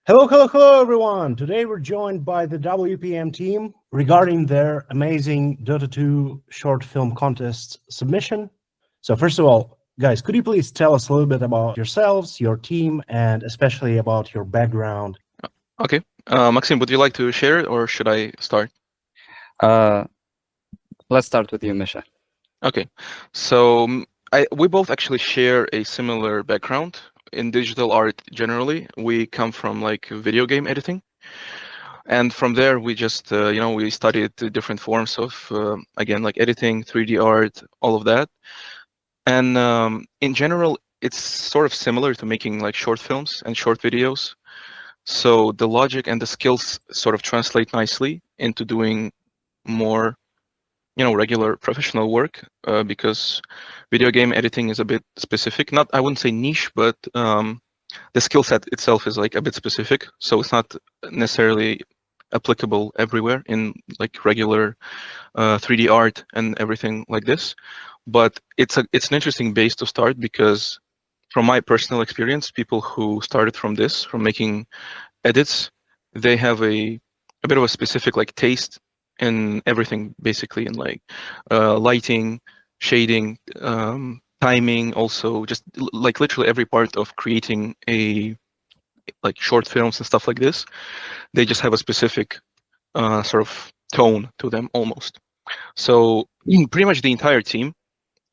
Hello, everyone. Today we're joined by the WPM team regarding their amazing Dota 2 short film contest submission. So first of all, guys, could you please tell us a little bit about yourselves, your team, and especially about your background? Okay. Maksim, would you like to share it or should I start? Let's start with you, Misha. Okay. So we both actually share a similar background in digital art generally. We come from like video game editing. And from there, we just, we studied the different forms of, again, like editing, 3D art, all of that. And in general, it's sort of similar to making like short films and short videos. So the logic and the skills sort of translate nicely into doing more, regular professional work, because video game editing is a bit specific. Not, I wouldn't say niche, but the skill set itself is like a bit specific. So it's not necessarily applicable everywhere in like regular 3D art and everything like this. But it's an interesting base to start because from my personal experience, people who started from this, from making edits, they have a bit of a specific like taste in everything, basically, in like lighting, shading, timing, also just like literally every part of creating a like short films and stuff like this. They just have a specific sort of tone to them almost. So pretty much the entire team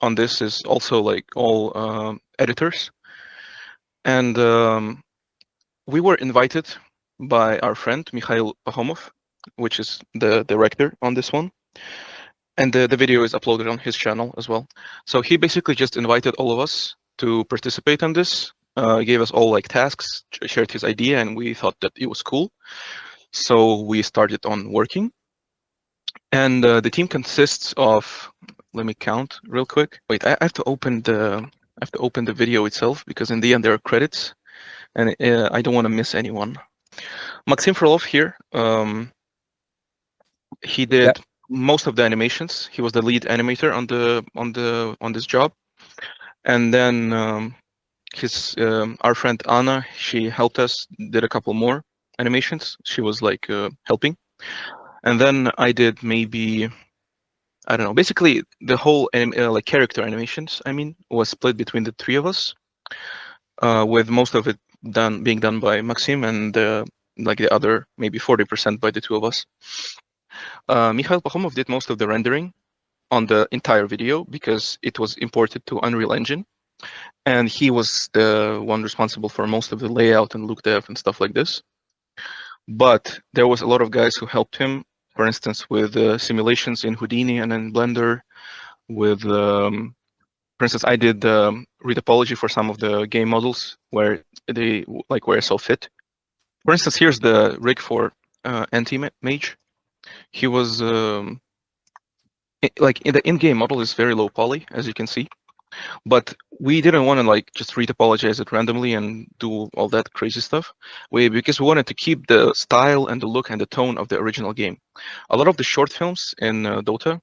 on this is also like all editors, and we were invited by our friend Mikhail, which is the director on this one, and the video is uploaded on his channel as well. So he basically just invited all of us to participate in this, gave us all like tasks, shared his idea, and we thought that it was cool. So we started on working, and the team consists of, let me count real quick. Wait, I have to open the video itself because in the end there are credits, and I don't want to miss anyone. Maksim Frolov here. He did most of the animations. He was the lead animator on this job, and then our friend Anna, she helped us, did a couple more animations. She was like helping, and then I did maybe, I don't know. Basically, the whole like character animations, I mean, was split between the three of us, with most of it being done by Maxim, and like the other maybe 40% by the two of us. Mikhail Pakhomov did most of the rendering on the entire video because it was imported to Unreal Engine, and he was the one responsible for most of the layout and look dev and stuff like this. But there was a lot of guys who helped him, for instance, with simulations in Houdini and in Blender. With, for instance, I did retopology for some of the game models where they like where I saw fit. For instance, here's the rig for anti-mage. He was like in the in-game model is very low poly, as you can see, but we didn't want to like just retopologize it randomly and do all that crazy stuff. Because we wanted to keep the style and the look and the tone of the original game. A lot of the short films in Dota,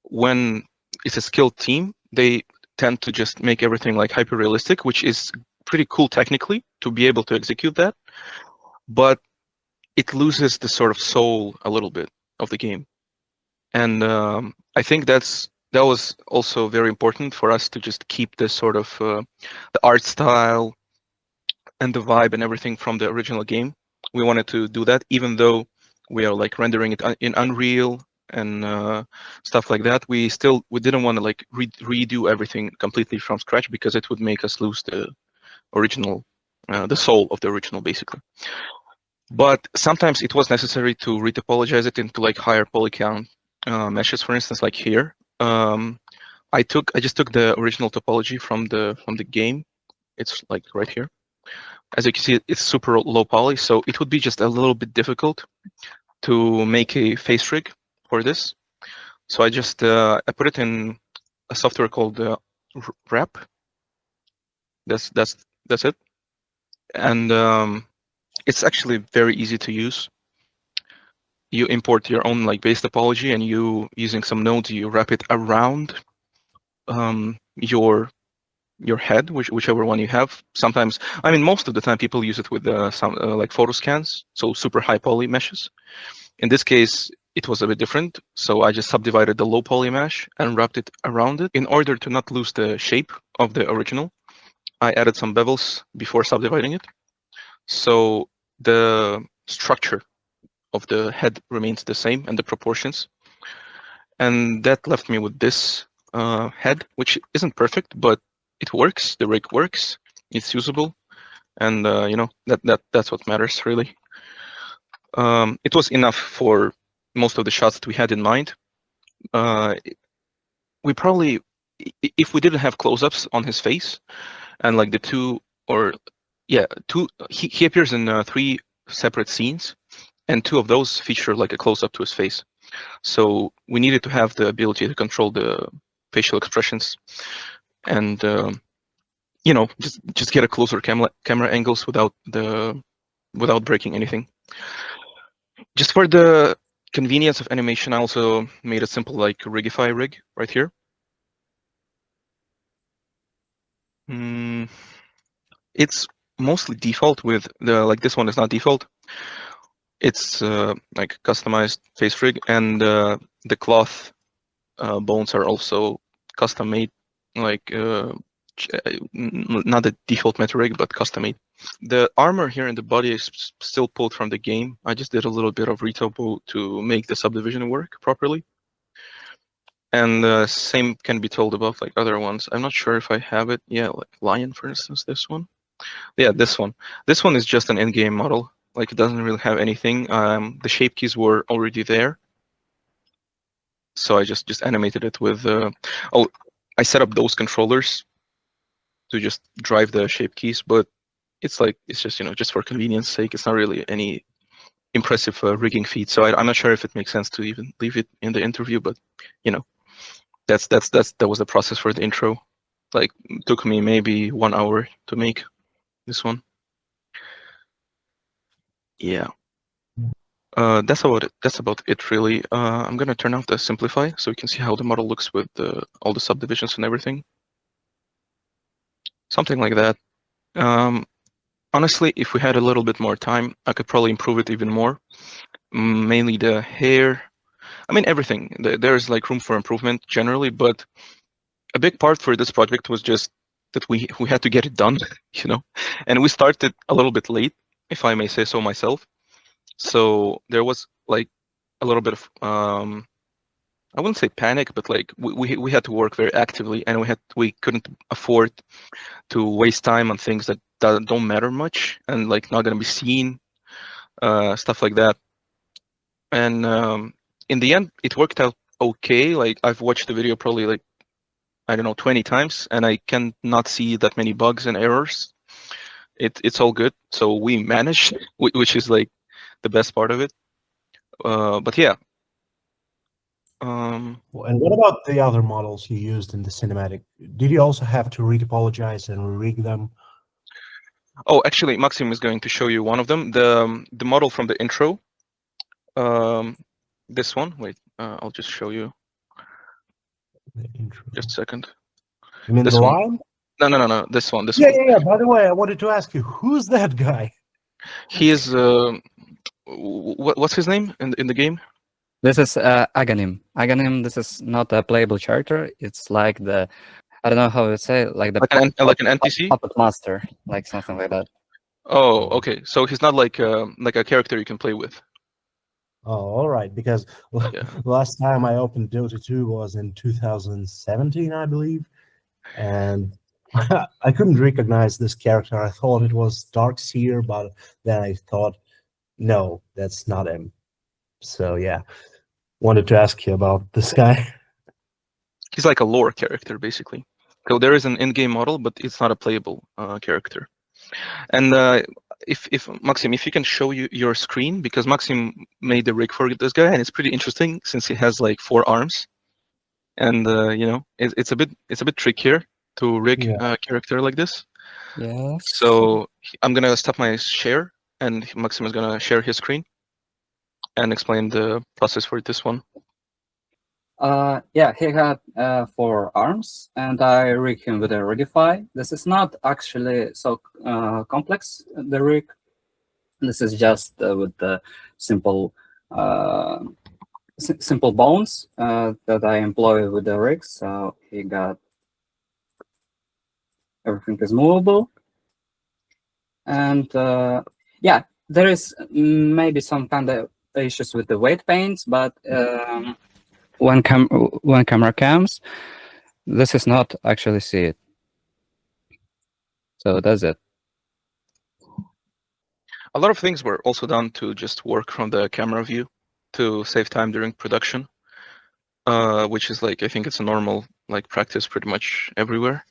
when it's a skilled team, they tend to just make everything like hyper realistic, which is pretty cool technically to be able to execute that, but it loses the sort of soul a little bit of the game. And I think that was also very important for us to just keep this sort of the art style and the vibe and everything from the original game. We wanted to do that, even though we are like rendering it in Unreal and stuff like that. We didn't want to like redo everything completely from scratch because it would make us lose the original, the soul of the original, basically. But sometimes it was necessary to retopologize it into like higher poly count meshes, for instance, like here. I just took the original topology from the game. It's like right here. As you can see, it's super low poly, so it would be just a little bit difficult to make a face rig for this. So I just I put it in a software called Wrap. That's it, and it's actually very easy to use. You import your own like base topology, and you using some nodes, you wrap it around your your head, whichever one you have. Sometimes, I mean, most of the time people use it with some like photo scans, so super high poly meshes. In this case, it was a bit different, so I just subdivided the low poly mesh and wrapped it around it in order to not lose the shape of the original. I added some bevels before subdividing it, so the structure of the head remains the same and the proportions. And that left me with this head, which isn't perfect, but it works. The rig works. It's usable, and you know, that's what matters really. It was enough for most of the shots that we had in mind. We probably, if we didn't have close-ups on his face, and like the two, or yeah, two, he appears in 3 separate scenes, and 2 of those feature like a close-up to his face. So we needed to have the ability to control the facial expressions, and you know, just get a closer camera angles without breaking anything. Just for the convenience of animation, I also made a simple like Rigify rig right here. It's mostly default with the, like this one is not default. It's like customized face rig, and the cloth bones are also custom made, like not the default meta rig, but custom made. The armor here in the body is still pulled from the game. I just did a little bit of retopo to make the subdivision work properly. And same can be told about like other ones. I'm not sure if I have it. Yeah, like Lion, for instance, this one. Yeah, this one. This one is just an in-game model. Like it doesn't really have anything. The shape keys were already there, so I just animated it with. Oh, I set up those controllers to just drive the shape keys, but it's just, you know, just for convenience sake. It's not really any impressive rigging feat. So I'm not sure if it makes sense to even leave it in the interview, but you know, that was the process for the intro. Like took me maybe 1 hour to make this one. Yeah. That's about it really. I'm gonna turn off the simplify so you can see how the model looks with all the subdivisions and everything. Something like that. Honestly, if we had a little bit more time, I could probably improve it even more. Mainly the hair. I mean, everything. There's like room for improvement generally, but a big part for this project was just that we had to get it done, you know, and we started a little bit late, if I may say so myself. So there was like a little bit of I wouldn't say panic, but like we had to work very actively, and we couldn't afford to waste time on things that don't matter much and like not gonna be seen, stuff like that. And in the end, it worked out okay. Like I've watched the video probably like, I don't know, 20 times, and I can not see that many bugs and errors. It's all good. So we managed, which is like the best part of it. But yeah. And what about the other models you used in the cinematic? Did you also have to retopologize and rig them? Oh, actually, Maksim is going to show you one of them. The model from the intro. This one. Wait, I'll just show you. The intro. Just a second. You mean This the one. line? No. This one. This Yeah, one. yeah. By the way, I wanted to ask you, who's that guy? He is. What's his name in the game? This is Aghanim. Aghanim, this is not a playable character. It's like the, I don't know how to say, like the Like an NPC. puppet master, like something like that. Oh, okay. So he's not like a character you can play with. Oh, all right. Because Yeah. last time I opened Dota 2 was in 2017, I believe, and I couldn't recognize this character. I thought it was Darkseer, but then I thought, no, that's not him. So yeah, wanted to ask you about this guy. He's like a lore character, basically. So there is an in-game model, but it's not a playable character. And if Maksim, if you can show your screen, because Maksim made the rig for this guy, and it's pretty interesting since he has like 4 arms, and you know, it's a bit trickier to rig a character like this. Yes. So I'm gonna stop my share, and Maksim is gonna share his screen and explain the process for this one. Yeah, he had 4 arms, and I rigged him with a Rigify. This is not actually so complex, the rig. This is just with the simple uh, simple bones that I employ with the rig. So he got everything is movable, and yeah, there is maybe some kind of issues with the weight paints, but when camera comes, this is not actually see it. So that's it. A lot of things were also done to just work from the camera view to save time during production, which is like, I think it's a normal like practice pretty much everywhere.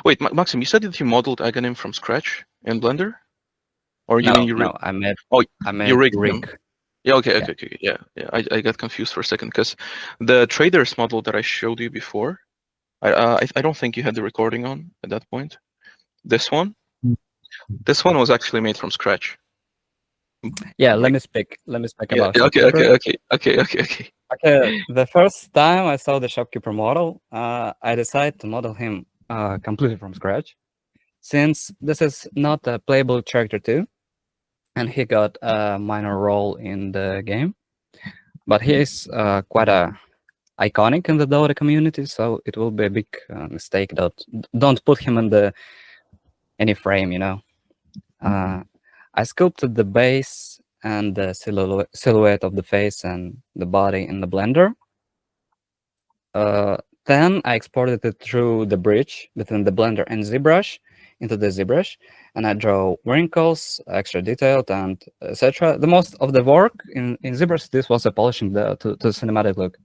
Wait, Maxim, you said that you modeled Aghanim from scratch in Blender? Or you mean you No, I made you rigged rig. them? Yeah, okay, Yeah. okay, yeah. I got confused for a second because the traders model that I showed you before, I don't think you had the recording on at that point. This one was actually made from scratch. Yeah, Like, let me speak yeah, about okay, Shopkeeper. okay. Okay, the first time I saw the Shopkeeper model, I decided to model him completely from scratch, since this is not a playable character too, and he got a minor role in the game, but he is quite a iconic in the Dota community, so it will be a big mistake. Don't put him in any frame, you know. I sculpted the base and the silhouette of the face and the body in the Blender. Then I exported it through the bridge between the Blender and ZBrush into the ZBrush, and I draw wrinkles, extra detailed, and etc. The most of the work in ZBrush, this was polishing to the cinematic look.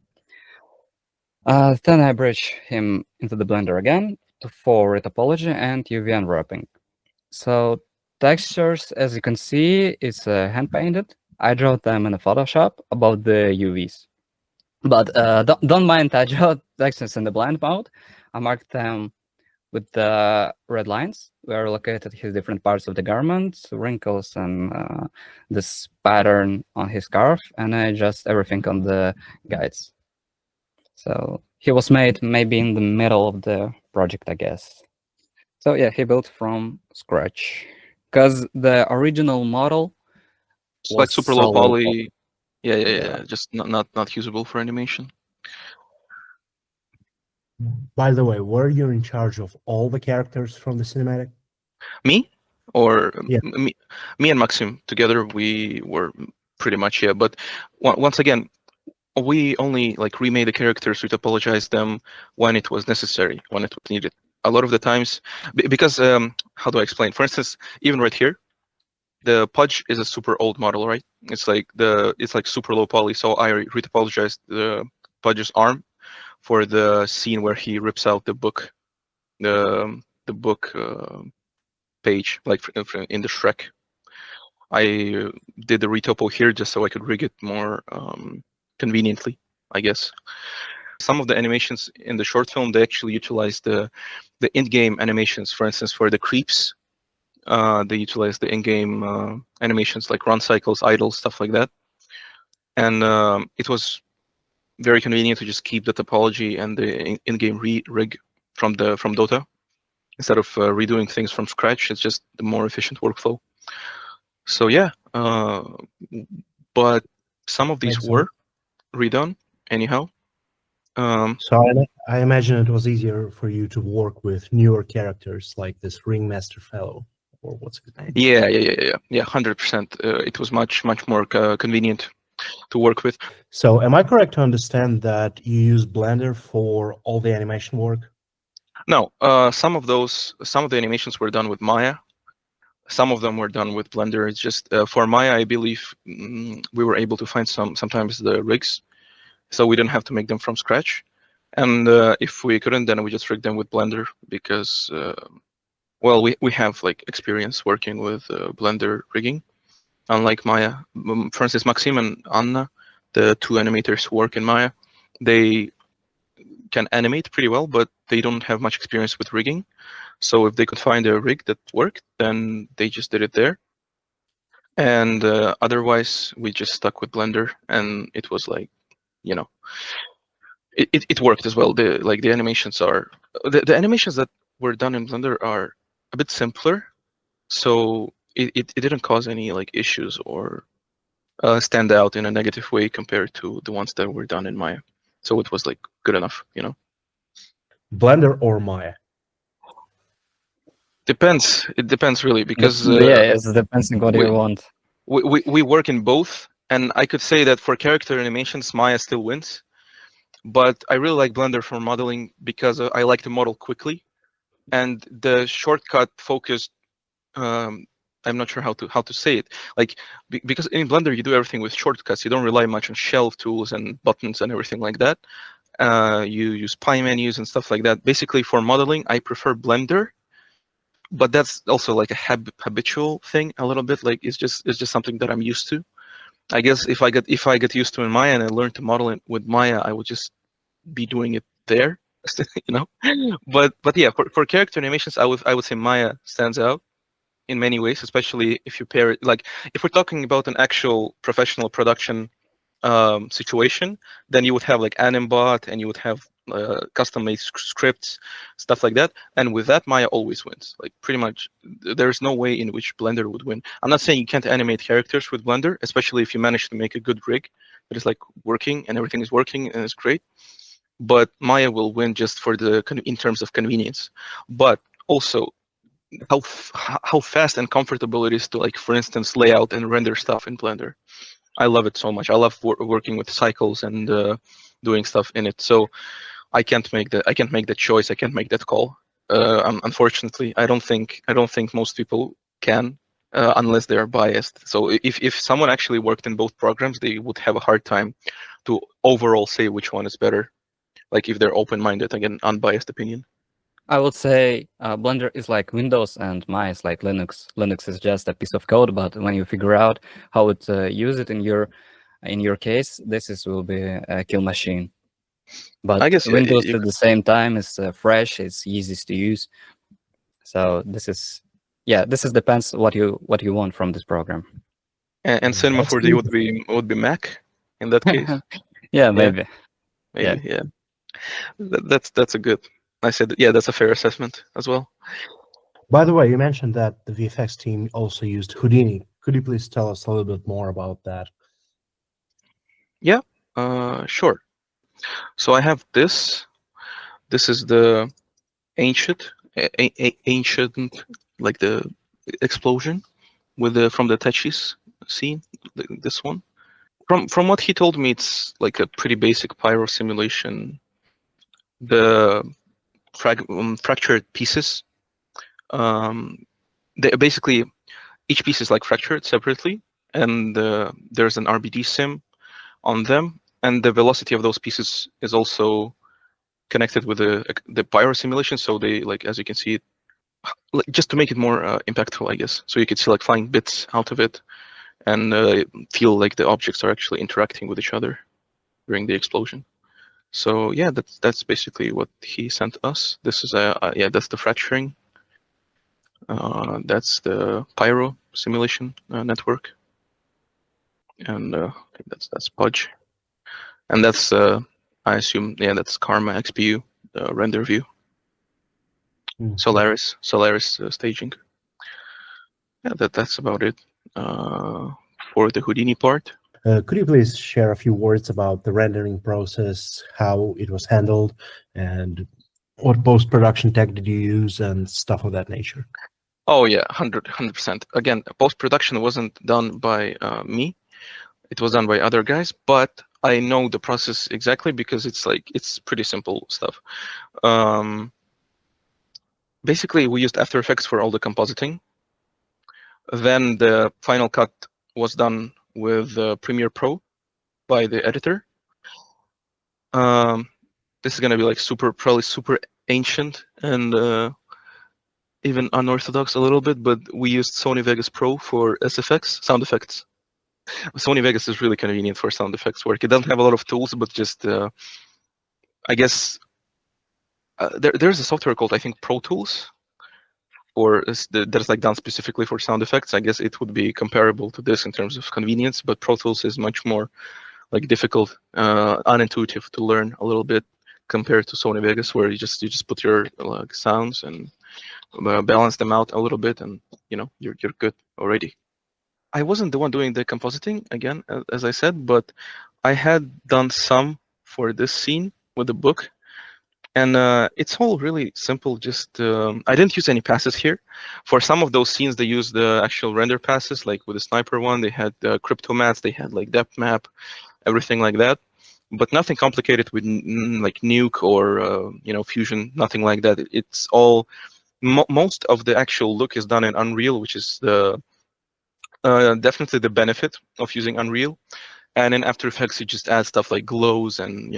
Then I bridge him into the Blender again for retopology and UV unwrapping. So textures, as you can see, is hand painted. I draw them in a Photoshop above the UVs. But don't mind I draw textures in the blend mode. I marked them with the red lines where located his different parts of the garment, wrinkles, and this pattern on his scarf, and I adjust everything on the guides. So he was made maybe in the middle of the project, I guess. So yeah, he built from scratch because the original model It's was like super so low low poly. Yeah, Yeah. just not usable for animation. By the way, were you in charge of all the characters from the cinematic? Me or Yeah. me and Maksim together, we were pretty much, yeah. But once again, we only like remade the characters, retopologized them when it was necessary, when it was needed. A lot of the times, because how do I explain? For instance, even right here, the Pudge is a super old model, right? It's like super low poly. So I retopologized the Pudge's arm for the scene where he rips out the book, the book page, like in the Shrek. I did the retopo here just so I could rig it more conveniently, I guess. Some of the animations in the short film, they actually utilize the in-game animations. For instance, for the creeps, they utilize the in-game animations like run cycles, idles, stuff like that. And it was very convenient to just keep the topology and the in-game rig from Dota instead of redoing things from scratch. It's just the more efficient workflow. So yeah, but some of these Makes were sense. redone anyhow. So I imagine it was easier for you to work with newer characters like this Ringmaster fellow, or what's his name? Yeah, 100%. It was much more convenient to work with. So am I correct to understand that you use Blender for all the animation work? No, some of the animations were done with Maya. Some of them were done with Blender. It's just for Maya, I believe we were able to find sometimes the rigs, so we didn't have to make them from scratch. And if we couldn't, then we just rigged them with Blender because, well, we have like experience working with Blender rigging, unlike Maya. For instance, Maksim and Anna, the two animators who work in Maya, they can animate pretty well, but they don't have much experience with rigging. So if they could find a rig that worked, then they just did it there. And otherwise, we just stuck with Blender, and it was like, you know, it worked as well. The animations are the animations that were done in Blender are a bit simpler, so it didn't cause any like issues or stand out in a negative way compared to the ones that were done in Maya. So it was like good enough, you know. Blender or Maya? Depends. It depends really because Yeah, it depends on what you want. we work in both, and I could say that for character animations, Maya still wins. But I really like Blender for modeling because I like to model quickly, and the shortcut focused. I'm not sure how to say it. Like because in Blender you do everything with shortcuts. You don't rely much on shelf tools and buttons and everything like that. You use pie menus and stuff like that. Basically, for modeling, I prefer Blender, but that's also like a habitual thing a little bit. Like it's just something that I'm used to. I guess if I get used to in Maya and I learn to model it with Maya, I would just be doing it there, you know. But yeah, for character animations, I would say Maya stands out in many ways, especially if you pair it, like if we're talking about an actual professional production situation, then you would have like Animbot and you would have custom-made scripts, stuff like that. And with that, Maya always wins. Like pretty much, there's no way in which Blender would win. I'm not saying you can't animate characters with Blender, especially if you manage to make a good rig that is like working and everything is working and it's great. But Maya will win just for in terms of convenience. But also how fast and comfortable it is to, like, for instance, lay out and render stuff in Blender. I love it so much. I love working with cycles and doing stuff in it. So I can't make that choice. I can't make that call. Unfortunately, I don't think most people can unless they are biased. So if someone actually worked in both programs, they would have a hard time to overall say which one is better. Like if they're open-minded, again, unbiased opinion. I would say Blender is like Windows and Maya is like Linux. Linux is just a piece of code, but when you figure out how to use it in your case, will be a kill machine. But I guess Windows at the same time is fresh, it's easiest to use. So this depends what you want from this program. And Cinema 4D would be Mac in that case. Yeah, maybe. Yeah. That's a good. I said that's a fair assessment as well. By the way, you mentioned that the VFX team also used Houdini. Could you please tell us a little bit more about that? Yeah, sure. So I have this. This is the ancient, like the explosion from the Tetris scene. This one. From what he told me, it's like a pretty basic pyro simulation. The fractured pieces. They basically, each piece is like fractured separately, and there's an RBD sim on them, and the velocity of those pieces is also connected with the pyro simulation. So they, like, as you can see, just to make it more impactful, I guess. So you could see like flying bits out of it, and feel like the objects are actually interacting with each other during the explosion. So yeah, that's basically what he sent us. This is that's the fracturing. That's the pyro simulation network, and I think that's Pudge, and that's I assume that's Karma XPU render view. Solaris staging. Yeah, that's about it for the Houdini part. Could you please share a few words about the rendering process, how it was handled, and what post-production tech did you use, and stuff of that nature? Oh yeah, 100%. Again, post-production wasn't done by me. It was done by other guys, but I know the process exactly because it's pretty simple stuff. Basically, we used After Effects for all the compositing. Then the final cut was done with Premiere Pro by the editor. This is gonna be like probably super ancient and even unorthodox a little bit, but we used Sony Vegas Pro for SFX, sound effects. Sony Vegas is really convenient for sound effects work. It doesn't have a lot of tools, but just I guess there's a software called, I think, Pro Tools, that is like done specifically for sound effects. I guess it would be comparable to this in terms of convenience, but Pro Tools is much more like difficult, unintuitive to learn a little bit compared to Sony Vegas, where you just put your like sounds and balance them out a little bit, and you're good already. I wasn't the one doing the compositing again, as I said, but I had done some for this scene with the book, and it's all really simple. Just I didn't use any passes here. For some of those scenes, they used the actual render passes, like with the sniper one, they had crypto mats, they had like depth map, everything like that. But nothing complicated with like Nuke or Fusion, nothing like that. It's all most of the actual look is done in Unreal, which is the definitely the benefit of using Unreal. And in After Effects, you just add stuff like glows and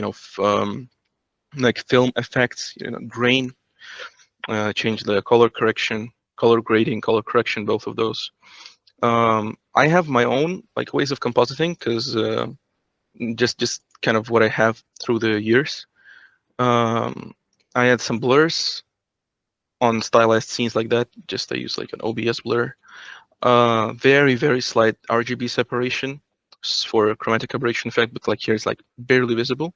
like film effects, grain, change the color correction, color grading, color correction, both of those. I have my own like ways of compositing because just kind of what I have through the years. I had some blurs on stylized scenes like that. Just I use like an OBS blur. Very, very slight RGB separation for a chromatic aberration effect, but like here it's like barely visible.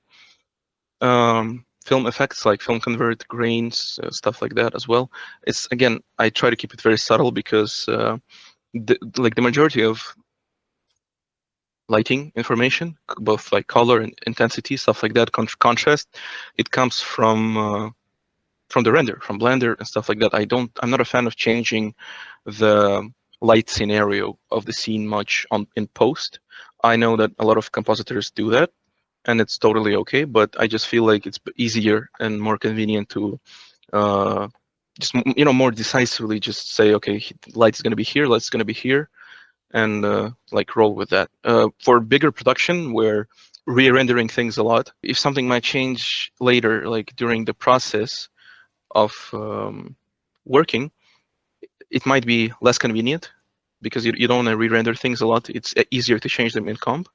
Film effects like film convert, grains, stuff like that as well. It's again, I try to keep it very subtle because the majority of lighting information, both like color and intensity, stuff like that, contrast, it comes from the render, from Blender and stuff like that. I'm not a fan of changing the light scenario of the scene much in post. I know that a lot of compositors do that, and it's totally okay, but I just feel like it's easier and more convenient to just more decisively just say, okay, light is going to be here, light's going to be here, and like roll with that. For bigger production where re-rendering things a lot, if something might change later, like during the process of working, it might be less convenient because you don't want to re-render things a lot. It's easier to change them in comp.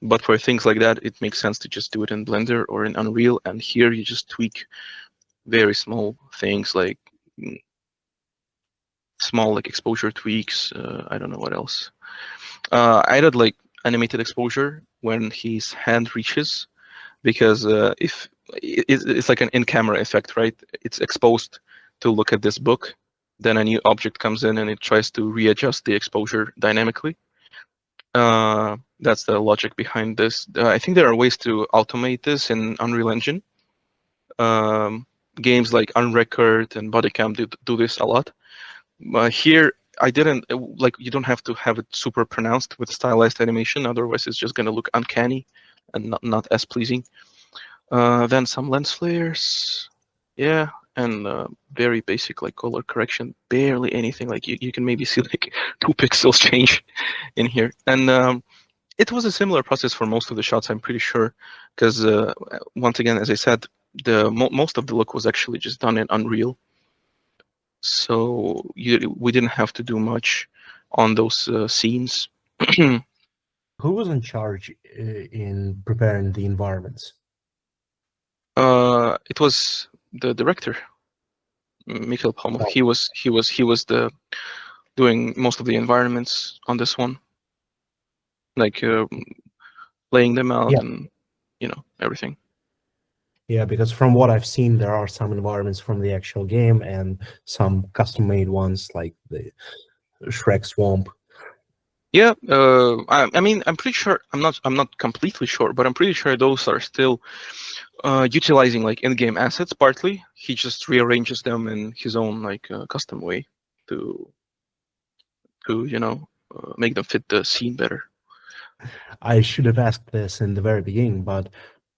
But for things like that, it makes sense to just do it in Blender or in Unreal. And here you just tweak very small things like small like exposure tweaks. I don't know what else. I added like animated exposure when his hand reaches, because if it's like an in-camera effect, right? It's exposed to look at this book, then a new object comes in and it tries to readjust the exposure dynamically. That's the logic behind this. I think there are ways to automate this in Unreal Engine. Games like Unrecord and Bodycam do this a lot. Here, I didn't like. You don't have to have it super pronounced with stylized animation. Otherwise, it's just going to look uncanny and not as pleasing. Then some lens flares, yeah, and very basic like color correction. Barely anything. Like you can maybe see like 2 pixels change in here, and it was a similar process for most of the shots, I'm pretty sure, because once again, as I said, the most of the look was actually just done in Unreal, so we didn't have to do much on those scenes. Who was in charge in preparing the environments? It was the director, Mikhail. Oh. He was the doing most of the environments on this one, like laying them out, Yeah. and everything. Yeah, because from what I've seen, there are some environments from the actual game and some custom-made ones, like the Shrek Swamp. Yeah, I mean, I'm pretty sure. I'm not completely sure, but I'm pretty sure those are still utilizing like in-game assets. Partly, he just rearranges them in his own like custom way to make them fit the scene better. I should have asked this in the very beginning, but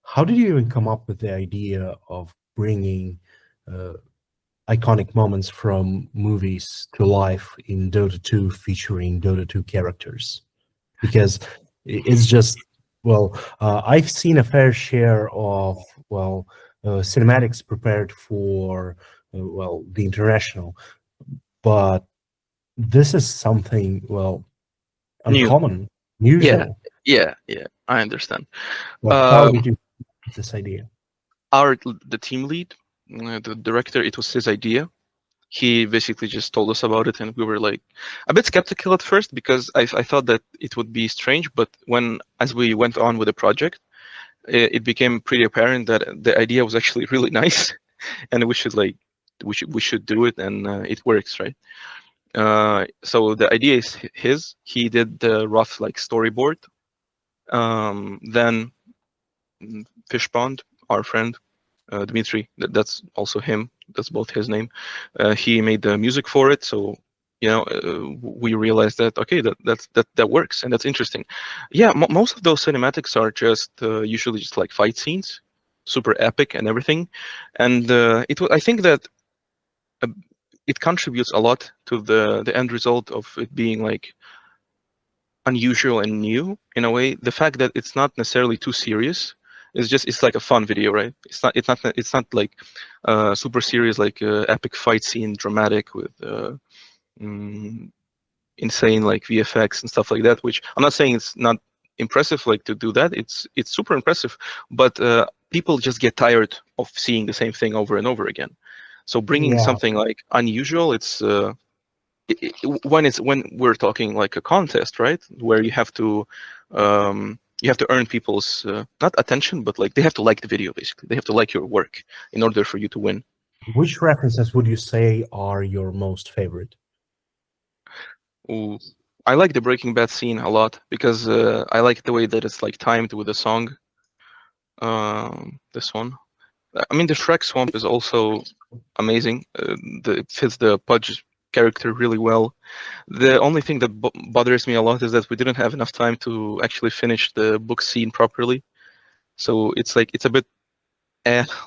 how did you even come up with the idea of bringing iconic moments from movies to life in Dota 2 featuring Dota 2 characters? Because it's just, well, I've seen a fair share of, cinematics prepared for, the international, but this is something, uncommon, unusual. Yeah, I understand. But how did you get this idea? The team lead, the director, it was his idea. he basically just told us about it, and we were like a bit skeptical at first because I thought that it would be strange, but as we went on with the project, it became pretty apparent that the idea was actually really nice, and we should do it, and it works, right? So the idea is his. He did the rough like storyboard. Then Fishpond, our friend, Dmitry, that's also him. That's both his name. He made the music for it, so we realized that okay, that works, and that's interesting. Yeah, most of those cinematics are just usually just like fight scenes, super epic and everything, and I think that uh, it contributes a lot to the end result of it being like unusual and new in a way. The fact that it's not necessarily too serious, it's like a fun video, right? It's not like super serious, like epic fight scene, dramatic with mm, insane like VFX and stuff like that, which I'm not saying it's not impressive like to do that. It's super impressive, but people just get tired of seeing the same thing over and over again. So bringing Yeah. something like unusual, when we're talking like a contest, right, where you have to earn people's not attention, but like they have to like the video. Basically, they have to like your work in order for you to win. Which references would you say are your most favorite? Ooh. I like the Breaking Bad scene a lot because I like the way that it's like timed with the song. This one. I mean, the Shrek swamp is also amazing. It fits the Pudge character really well. The only thing that bothers me a lot is that we didn't have enough time to actually finish the book scene properly. So it's a bit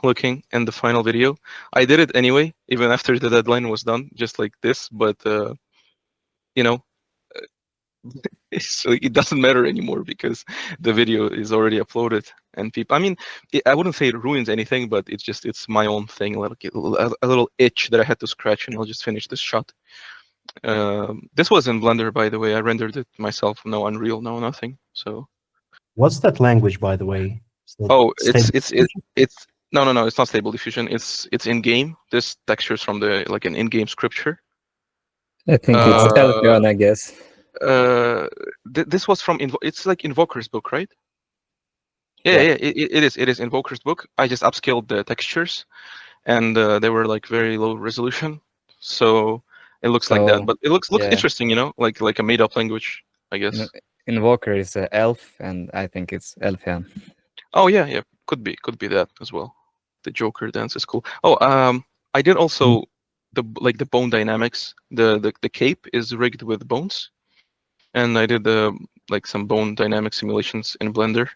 looking in the final video. I did it anyway, even after the deadline was done, just like this. But you know, it doesn't matter anymore because the video is already uploaded, and people. I mean, I wouldn't say it ruins anything, but it's my own thing, like a little itch that I had to scratch, and I'll just finish this shot. This was in Blender, by the way. I rendered it myself. No Unreal, no nothing. So. What's that language, by the way? Oh, Stable it's no. It's not Stable Diffusion. It's in game. This textures from the like an in-game scripture. I think it's Elpion, I guess. This was from it's like Invoker's book, right? Yeah, it is. It is Invoker's book. I just upscaled the textures, and they were like very low resolution, so it looks like that. So But it looks yeah, interesting, like a made-up language, I guess. Invoker is elf, and I think it's Elfian. Oh yeah, could be that as well. The Joker dance is cool. Oh, I did also the bone dynamics. The cape is rigged with bones, and I did like some bone dynamic simulations in Blender.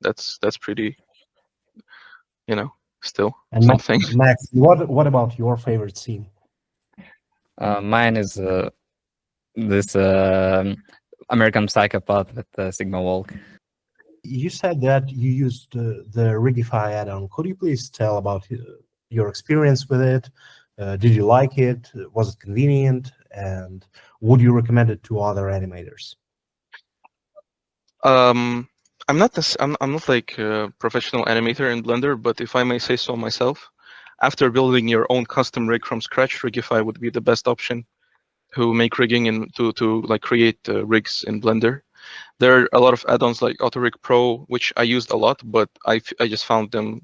That's pretty, still And something. Max, what about your favorite scene? Mine is this American Psychopath with Sigma Walk. You said that you used the Rigify add-on. Could you please tell about your experience with it? Did you like it? Was it convenient? And would you recommend it to other animators? I'm not like a professional animator in Blender, but if I may say so myself, after building your own custom rig from scratch, Rigify would be the best option to make rigging and to like create rigs in Blender. There are a lot of add-ons like AutoRig Pro, which I used a lot, but I just found them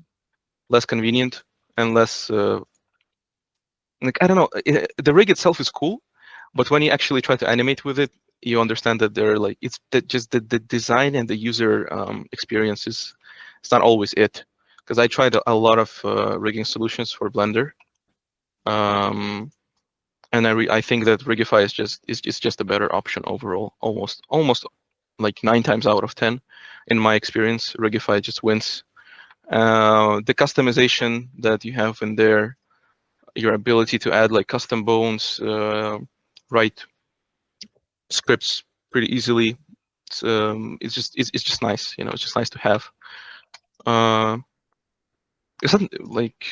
less convenient and less like I don't know. The rig itself is cool, but when you actually try to animate with it, you understand that they're like just the design and the user experience it's not always it. Because I tried a lot of rigging solutions for Blender, and I think that Rigify is just a better option overall. Almost like 9 times out of 10, in my experience, Rigify just wins. The customization that you have in there, your ability to add like custom bones, write scripts pretty easily. It's just nice, it's just nice to have. It's not like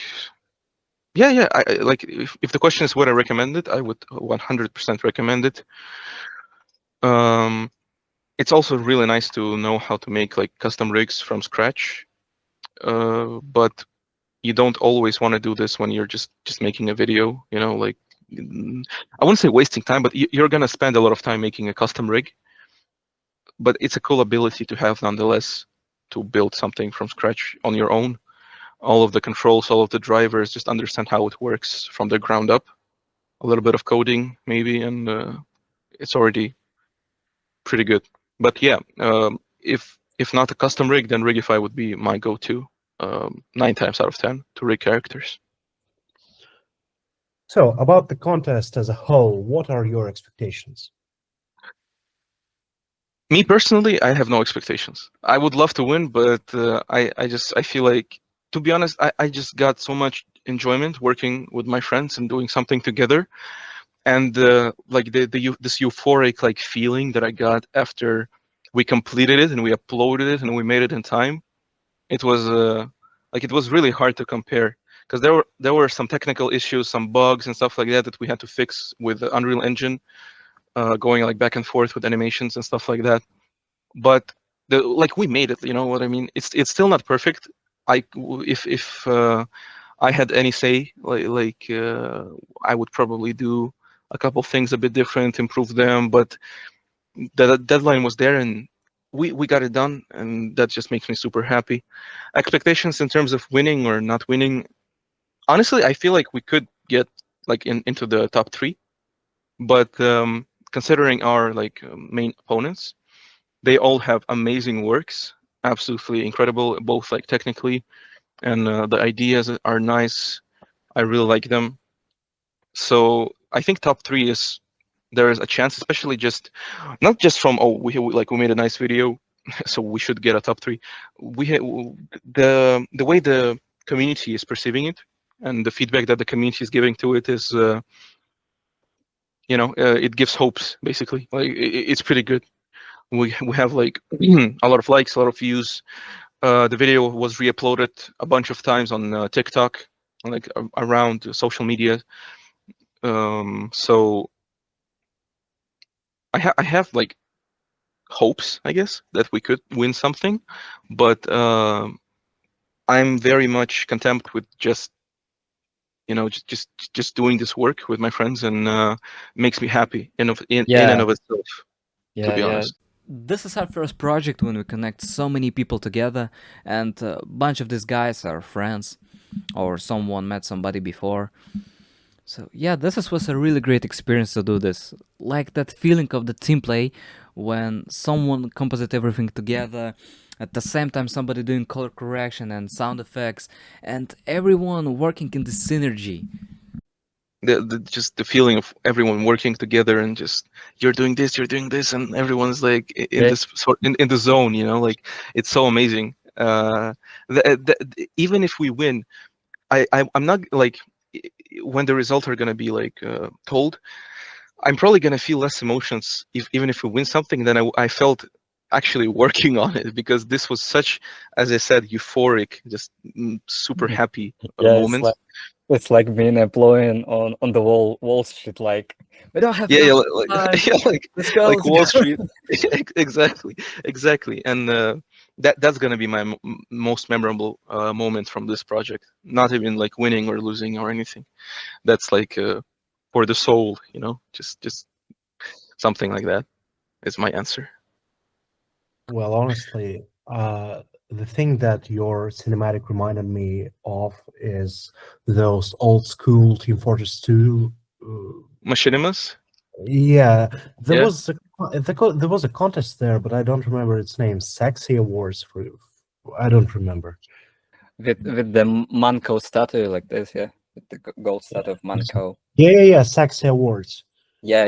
yeah. I like if the question is would I recommend it, I would 100% recommend it. It's also really nice to know how to make like custom rigs from scratch, but you don't always want to do this when you're just making a video, like I wouldn't say wasting time, but you're gonna spend a lot of time making a custom rig. But it's a cool ability to have nonetheless, to build something from scratch on your own. All of the controls, all of the drivers, just understand how it works from the ground up. A little bit of coding maybe, and it's already pretty good. But yeah, if not a custom rig, then Rigify would be my go-to 9 times out of 10 to rig characters. So, about the contest as a whole, what are your expectations? Me personally, I have no expectations. I would love to win, but I feel like, to be honest, I just got so much enjoyment working with my friends and doing something together, and like this euphoric like feeling that I got after we completed it and we uploaded it and we made it in time. It was like, it was really hard to compare, because there were some technical issues, some bugs and stuff like that we had to fix with the Unreal Engine, going like back and forth with animations and stuff like that. But like, we made it. You know what I mean? It's still not perfect. If I had any say, I would probably do a couple things a bit different, improve them. But the deadline was there, and we got it done, and that just makes me super happy. Expectations in terms of winning or not winning, honestly, I feel like we could get like into the top 3, but considering our main opponents, they all have amazing works, absolutely incredible, both like technically, and the ideas are nice. I really like them. So I think top 3 is, there is a chance, especially just not just from, oh, we made a nice video, so we should get a top 3. The way the community is perceiving it, and the feedback that the community is giving to it is, it gives hopes, basically. Like, it's pretty good. We have like a lot of likes, a lot of views. The video was re-uploaded a bunch of times on TikTok, like around social media. So I have like hopes, I guess, that we could win something, but I'm very much content with just doing this work with my friends, and makes me happy in and of itself. To be honest. This is our first project when we connect so many people together, and a bunch of these guys are friends, or someone met somebody before. So yeah, was a really great experience to do this. Like that feeling of the team play when someone composite everything together, at the same time somebody doing color correction and sound effects, and everyone working in the synergy. Just the feeling of everyone working together, and just you're doing this, and everyone's like in this sort in the zone. Like, it's so amazing. Even if we win, I'm not like, when the results are gonna be like told, I'm probably gonna feel less emotions even if we win something than I felt actually working on it, because this was such, as I said, euphoric, just super happy moment. It's like being employee on the Wall Street. Like, we don't have Yeah, time. let's go, like Wall Street. Exactly, and that's gonna be my most memorable moment from this project. Not even like winning or losing or anything. That's like for the soul, just something like that is my answer. Well, honestly, the thing that your cinematic reminded me of is those old school Team Fortress 2. Machinimas? Yeah, there Yeah. was a contest there, but I don't remember its name. Sexy Awards for I don't remember. With the Manco statue like this, yeah, with the gold statue of Manco. Yeah, Sexy Awards. Yeah.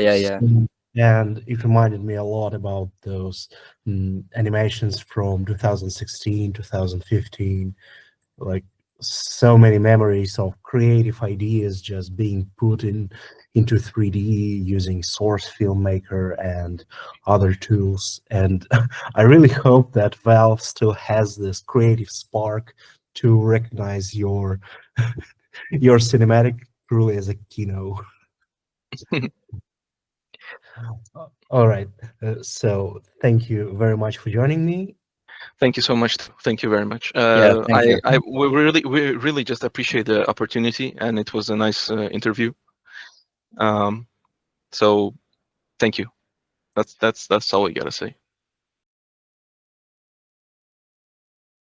And it reminded me a lot about those animations from 2016, 2015, like so many memories of creative ideas just being put into 3D using Source Filmmaker and other tools. And I really hope that Valve still has this creative spark to recognize your your cinematic truly as a KINO. All right. So thank you very much for joining me. Thank you so much. Thank you very much. thank you. We really just appreciate the opportunity, and it was a nice interview. So thank you. That's all we gotta say.